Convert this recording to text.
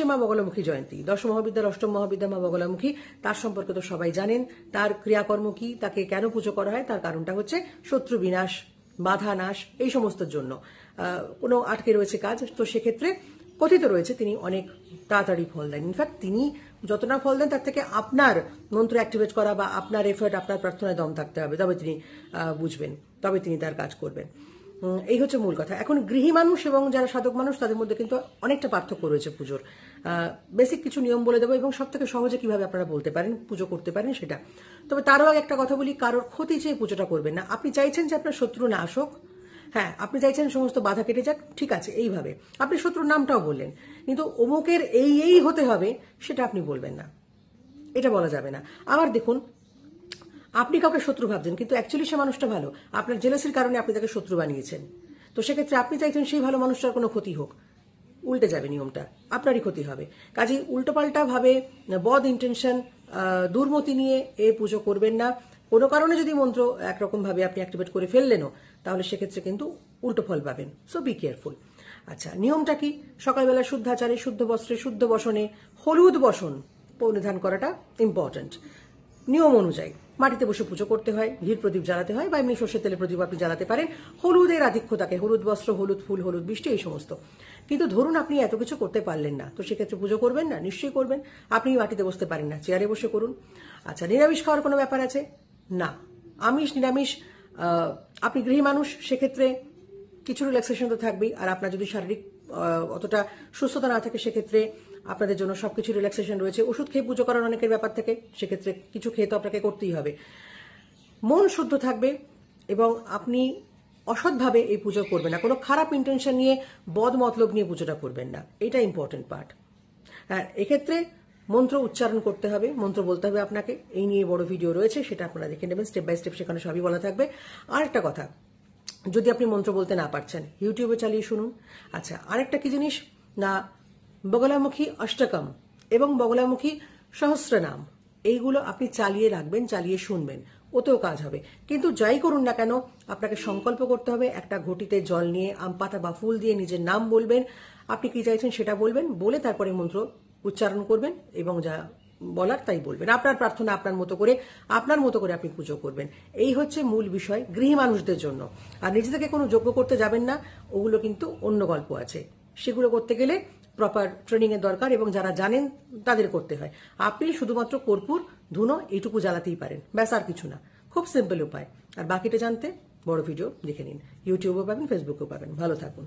আসছে মা বগলামুখী জয়ন্তী। দশম মহাবিদ্যার অষ্টম মহাবিদ্যা মা বগলামুখী, তার সম্পর্কে তো সবাই জানেন। তার ক্রিয়াকর্ম কি, তাকে কেন পুজো করা হয়, তার কারণটা হচ্ছে শত্রু বিনাশ, বাধা নাশ, এই সমস্ত জন্য। কোনো আটকে রয়েছে কাজ, তো সেক্ষেত্রে কথিত রয়েছে তিনি অনেক তাড়াতাড়ি ফল দেন। ইনফ্যাক্ট তিনি যতটা ফল দেন তার থেকে আপনার মন্ত্র অ্যাক্টিভেট করা বা আপনার এফার্ট, আপনার প্রার্থনায় দম থাকতে হবে, তবে তিনি বুঝবেন, তবে তিনি তার কাজ করবেন। এই হচ্ছে মূল কথা। এখন গৃহী মানুষ এবং যারা সাধক মানুষ তাদের মধ্যে কিন্তু অনেকটা পার্থক্য রয়েছে পুজোর। বেসিক কিছু নিয়ম বলে দেবো এবং সব থেকে সহজে কিভাবে আপনারা বলতে পারেন, পুজো করতে পারেন সেটা। তবে তারও আগে একটা কথা বলি, কারোর ক্ষতি চেয়ে পুজোটা করবেন না। আপনি চাইছেন যে আপনার শত্রু না আসুক, হ্যাঁ, আপনি চাইছেন সমস্ত বাধা কেটে যাক, ঠিক আছে, এইভাবে আপনি শত্রুর নামটাও বললেন, কিন্তু অমুকের এই হতে হবে সেটা আপনি বলবেন না, এটা বলা যাবে না। আবার দেখুন, আপনি কাউকে শত্রু ভাবছেন কিন্তু অ্যাকচুয়ালি সে মানুষটা ভালো, আপনার জেলাসির কারণে আপনি তাকে শত্রু বানিয়েছেন। তো সেক্ষেত্রে আপনি চাইছেন সেই ভালো মানুষটার কোনো ক্ষতি হোক, উল্টে যাবে নিয়মটা, আপনারই ক্ষতি হবে। কাজেই উল্টোপাল্টা ভাবে বদ ইন্টেনশন, দুর্মতি নিয়ে এ পুজো করবেন না। কোনো কারণে যদি মন্ত্র একরকম ভাবে আপনি অ্যাক্টিভেট করে ফেললেনও, তাহলে সেক্ষেত্রে কিন্তু উল্টো ফল পাবেন। So be careful. আচ্ছা, নিয়মটা কি? সকালবেলা শুদ্ধাচারে, শুদ্ধ বস্ত্রে, শুদ্ধ বসনে, হলুদ বসন পরিধান করাটা ইম্পর্টেন্ট। নিয়ম অনুযায়ী মাটিতে বসে পুজো করতে হয়, ঘির প্রদীপ জ্বালাতে হয়, বা এমনি সর্ষের তেলের প্রদীপ আপনি জ্বালাতে পারেন। হলুদের আধিক্য থাকে, হলুদ বস্ত্র, হলুদ ফুল, হলুদ বৃষ্টি, এই সমস্ত। কিন্তু ধরুন আপনি এত কিছু করতে পারলেন না, তো সেক্ষেত্রে পুজো করবেন না? নিশ্চয়ই করবেন। আপনি মাটিতে বসতে পারেন না, চেয়ারে বসে করুন। আচ্ছা, নিরামিষ খাওয়ার কোনো ব্যাপার আছে? না। আমিষ নিরামিষ, আপনি গৃহী মানুষ, সেক্ষেত্রে কিছু রিল্যাক্সেশন তো থাকবেই। আর আপনার যদি শারীরিক অতটা সুস্থতা না থাকে, সেক্ষেত্রে আপনাদের জন্য সবকিছু রিল্যাক্সেশন রয়েছে। ওষুধ খেয়ে পুজো করার অনেকের ব্যাপার থেকে, সেক্ষেত্রে কিছু খেয়ে তো আপনাকে করতেই হবে। মন শুদ্ধ থাকবে এবং আপনি অসৎভাবে এই পুজো করবেন না, কোনো খারাপ ইন্টেনশন নিয়ে, বদ মতলব নিয়ে পুজোটা করবেন না, এটা ইম্পর্টেন্ট পার্ট। হ্যাঁ, এক্ষেত্রে মন্ত্র উচ্চারণ করতে হবে, মন্ত্র বলতে হবে আপনাকে। এই নিয়ে বড় ভিডিও রয়েছে, সেটা আপনারা দেখে নেবেন স্টেপ বাই স্টেপ, সেখানে সবই বলা থাকবে। আরেকটা কথা, যদি আপনি মন্ত্র বলতে না পারছেন, ইউটিউবে চালিয়ে শুনুন। আচ্ছা, আরেকটা কি জিনিস না, বগলামুখী অষ্টকম এবং বগলামুখী সহস্রনাম, এইগুলো আপনি চালিয়ে রাখবেন, চালিয়ে শুনবেন, ওতেও কাজ হবে। কিন্তু যাই করুন না কেন, আপনাকে সংকল্প করতে হবে, একটা ঘটিতে জল নিয়ে আম পাতা বা ফুল দিয়ে নিজের নাম বলবেন, আপনি কি চাইছেন সেটা বলবেন, বলে তারপরে মন্ত্র উচ্চারণ করবেন এবং যা বলার তাই বলবেন। আপনার প্রার্থনা আপনার মতো করে আপনি পুজো করবেন। এই হচ্ছে মূল বিষয় গৃহী মানুষদের জন্য। আর নিজে থেকে কোনো যজ্ঞ করতে যাবেন না, ওগুলো কিন্তু অন্য গল্প আছে। সেগুলো করতে গেলে প্রপার ট্রেনিং এর দরকার এবং যারা জানেন তাদের করতে হয়। আপনি শুধুমাত্র কর্পূর, ধুনো এইটুকু জ্বালাতেই পারেন, ব্যাস, আর কিছু না। খুব সিম্পল উপায়। আর বাকিটা জানতে বড় ভিডিও দেখে নিন, ইউটিউবেও পাবেন, ফেসবুকেও পাবেন। ভালো থাকুন।